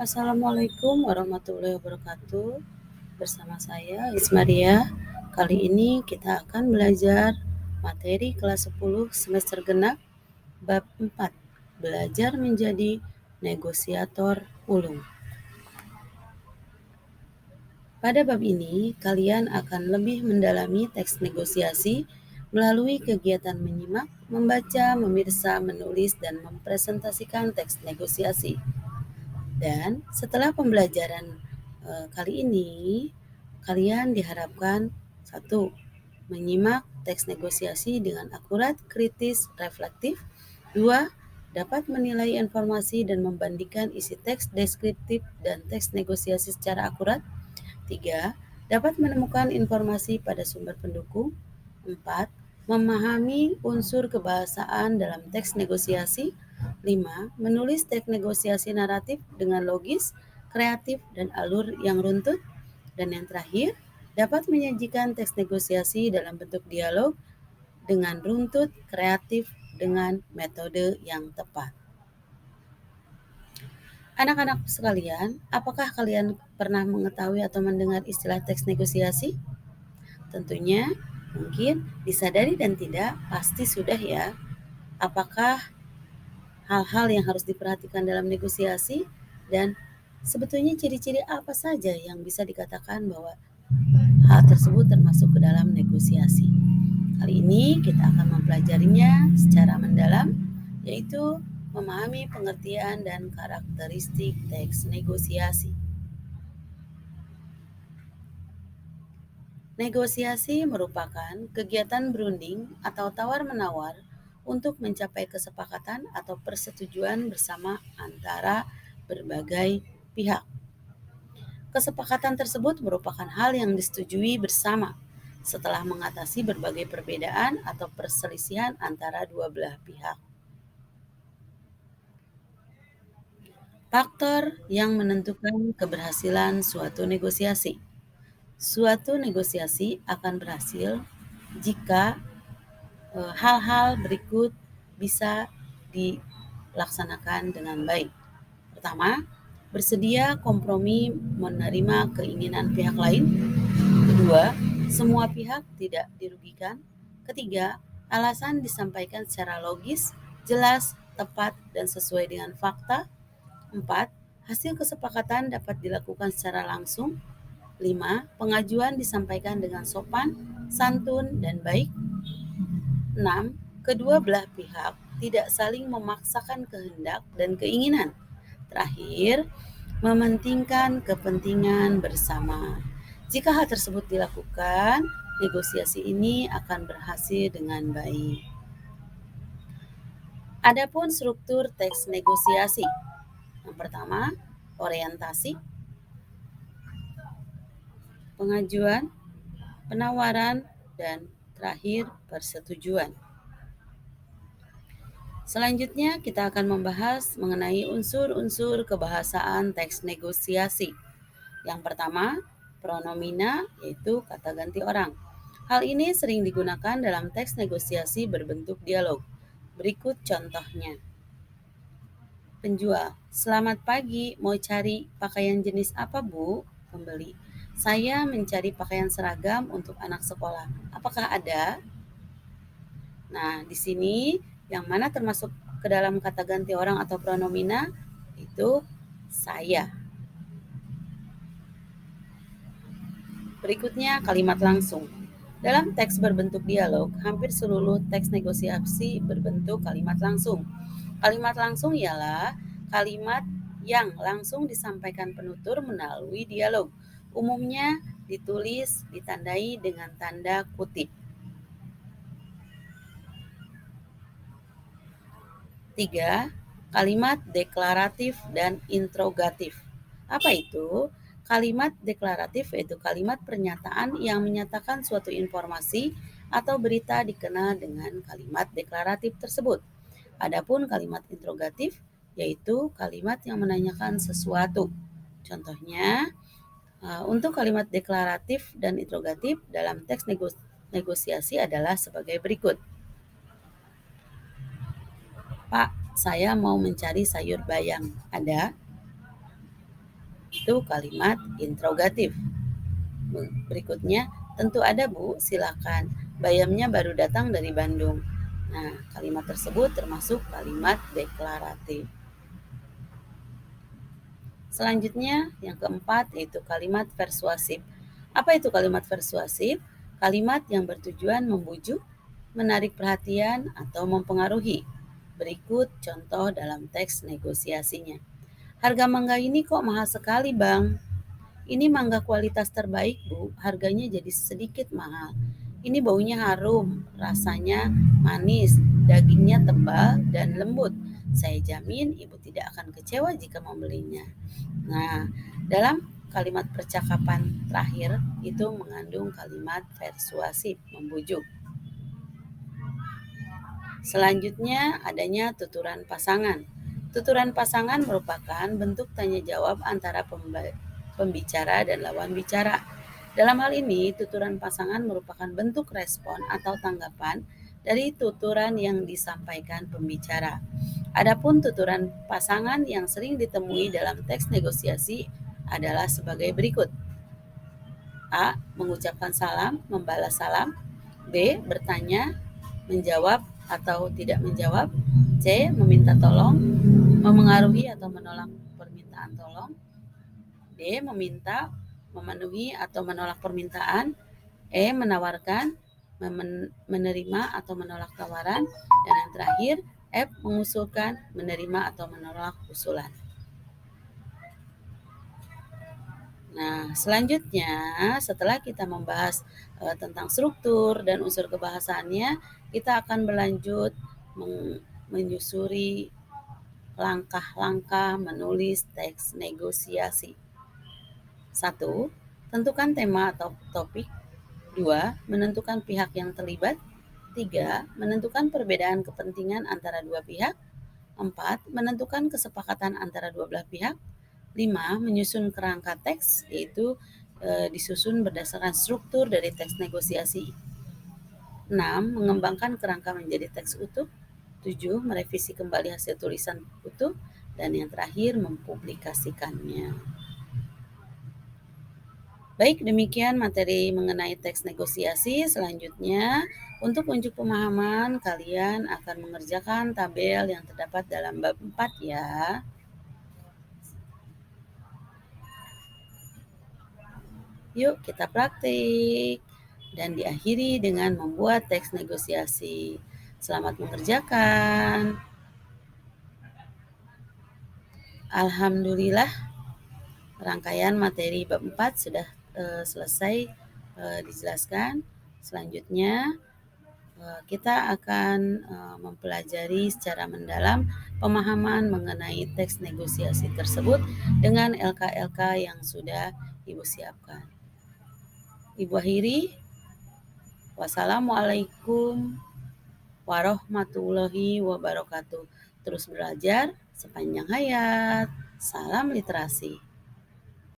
Assalamualaikum warahmatullahi wabarakatuh. Bersama saya Ismaria. Kali ini kita akan belajar materi kelas 10 semester genap bab 4. Belajar menjadi negosiator ulung. Pada bab ini, kalian akan lebih mendalami teks negosiasi melalui kegiatan menyimak, membaca, memirsa, menulis, dan mempresentasikan teks negosiasi. Dan setelah pembelajaran kali ini, kalian diharapkan 1. Menyimak teks negosiasi dengan akurat, kritis, reflektif. 2. Dapat menilai informasi dan membandingkan isi teks deskriptif dan teks negosiasi secara akurat. 3. Dapat menemukan informasi pada sumber pendukung. 4. Memahami unsur kebahasaan dalam teks negosiasi. 5. Menulis teks negosiasi naratif dengan logis, kreatif, dan alur yang runtut. Dan yang terakhir, dapat menyajikan teks negosiasi dalam bentuk dialog dengan runtut, kreatif, dengan metode yang tepat. Anak-anak sekalian, apakah kalian pernah mengetahui atau mendengar istilah teks negosiasi? Tentunya, mungkin disadari dan tidak, pasti sudah ya. Apakah hal-hal yang harus diperhatikan dalam negosiasi dan sebetulnya ciri-ciri apa saja yang bisa dikatakan bahwa hal tersebut termasuk ke dalam negosiasi? Kali ini kita akan mempelajarinya secara mendalam, yaitu memahami pengertian dan karakteristik teks negosiasi. Negosiasi merupakan kegiatan berunding atau tawar-menawar untuk mencapai kesepakatan atau persetujuan bersama antara berbagai pihak. Kesepakatan tersebut merupakan hal yang disetujui bersama setelah mengatasi berbagai perbedaan atau perselisihan antara dua belah pihak. Faktor yang menentukan keberhasilan suatu negosiasi. Suatu negosiasi akan berhasil jika hal-hal berikut bisa dilaksanakan dengan baik. Pertama, bersedia kompromi menerima keinginan pihak lain. Kedua, semua pihak tidak dirugikan. Ketiga, alasan disampaikan secara logis, jelas, tepat, dan sesuai dengan fakta. 4. Hasil kesepakatan dapat dilakukan secara langsung. 5. Pengajuan disampaikan dengan sopan, santun, dan baik. 6. Kedua belah pihak tidak saling memaksakan kehendak dan keinginan. Terakhir, mementingkan kepentingan bersama. Jika hal tersebut dilakukan, negosiasi ini akan berhasil dengan baik. Adapun struktur teks negosiasi. Yang pertama, orientasi, pengajuan, penawaran, dan terakhir persetujuan. Selanjutnya kita akan membahas mengenai unsur-unsur kebahasaan teks negosiasi. Yang pertama, pronomina, yaitu kata ganti orang. Hal ini sering digunakan dalam teks negosiasi berbentuk dialog. Berikut contohnya. Penjual, selamat pagi, mau cari pakaian jenis apa, Bu? Pembeli, saya mencari pakaian seragam untuk anak sekolah. Apakah ada? Nah, di sini yang mana termasuk ke dalam kata ganti orang atau pronomina? Itu saya. Berikutnya kalimat langsung. Dalam teks berbentuk dialog, hampir seluruh teks negosiasi berbentuk kalimat langsung. Kalimat langsung ialah kalimat yang langsung disampaikan penutur melalui dialog. Umumnya ditulis ditandai dengan tanda kutip. 3. Kalimat deklaratif dan interrogatif. Apa itu? Kalimat deklaratif yaitu kalimat pernyataan yang menyatakan suatu informasi atau berita dikenal dengan kalimat deklaratif tersebut. Adapun kalimat interrogatif yaitu kalimat yang menanyakan sesuatu. Contohnya, untuk kalimat deklaratif dan interrogatif dalam teks negosiasi adalah sebagai berikut. Pak, saya mau mencari sayur bayam. Ada? Itu kalimat interrogatif. Berikutnya, tentu ada Bu, silakan. Bayamnya baru datang dari Bandung. Nah, kalimat tersebut termasuk kalimat deklaratif. Selanjutnya, yang keempat yaitu kalimat persuasif. Apa itu kalimat persuasif? Kalimat yang bertujuan membujuk, menarik perhatian, atau mempengaruhi. Berikut contoh dalam teks negosiasinya. Harga mangga ini kok mahal sekali, Bang? Ini mangga kualitas terbaik, Bu. Harganya jadi sedikit mahal. Ini baunya harum, rasanya manis, dagingnya tebal dan lembut. Saya jamin Ibu tidak akan kecewa jika membelinya. Nah, dalam kalimat percakapan terakhir itu mengandung kalimat persuasif, membujuk. Selanjutnya adanya tuturan pasangan. Tuturan pasangan merupakan bentuk tanya jawab antara pembicara dan lawan bicara. Dalam hal ini, tuturan pasangan merupakan bentuk respon atau tanggapan dari tuturan yang disampaikan pembicara. Adapun tuturan pasangan yang sering ditemui dalam teks negosiasi adalah sebagai berikut. A. Mengucapkan salam, membalas salam. B. Bertanya, menjawab atau tidak menjawab. C. Meminta tolong, memengaruhi atau menolak permintaan tolong. D. Meminta, memenuhi atau menolak permintaan. E. Menawarkan, menerima atau menolak tawaran. Dan yang terakhir, F. Mengusulkan, menerima atau menolak usulan. Nah, selanjutnya setelah kita membahas tentang struktur dan unsur kebahasaannya, kita akan berlanjut menyusuri langkah-langkah menulis teks negosiasi. 1. Tentukan tema atau topik. 2. Menentukan pihak yang terlibat. 3. Menentukan perbedaan kepentingan antara dua pihak. 4. Menentukan kesepakatan antara dua belah pihak. 5. Menyusun kerangka teks, yaitu disusun berdasarkan struktur dari teks negosiasi. 6. Mengembangkan kerangka menjadi teks utuh. 7. Merevisi kembali hasil tulisan utuh. Dan yang terakhir, mempublikasikannya. Baik, demikian materi mengenai teks negosiasi. Selanjutnya, untuk unjuk pemahaman, kalian akan mengerjakan tabel yang terdapat dalam bab 4 ya. Yuk kita praktik dan diakhiri dengan membuat teks negosiasi. Selamat mengerjakan. Alhamdulillah, rangkaian materi bab 4 sudah selesai dijelaskan. Selanjutnya kita akan mempelajari secara mendalam pemahaman mengenai teks negosiasi tersebut dengan LK-LK yang sudah Ibu siapkan. Ibu akhiri. Wassalamualaikum warahmatullahi wabarakatuh. Terus belajar sepanjang hayat. Salam literasi.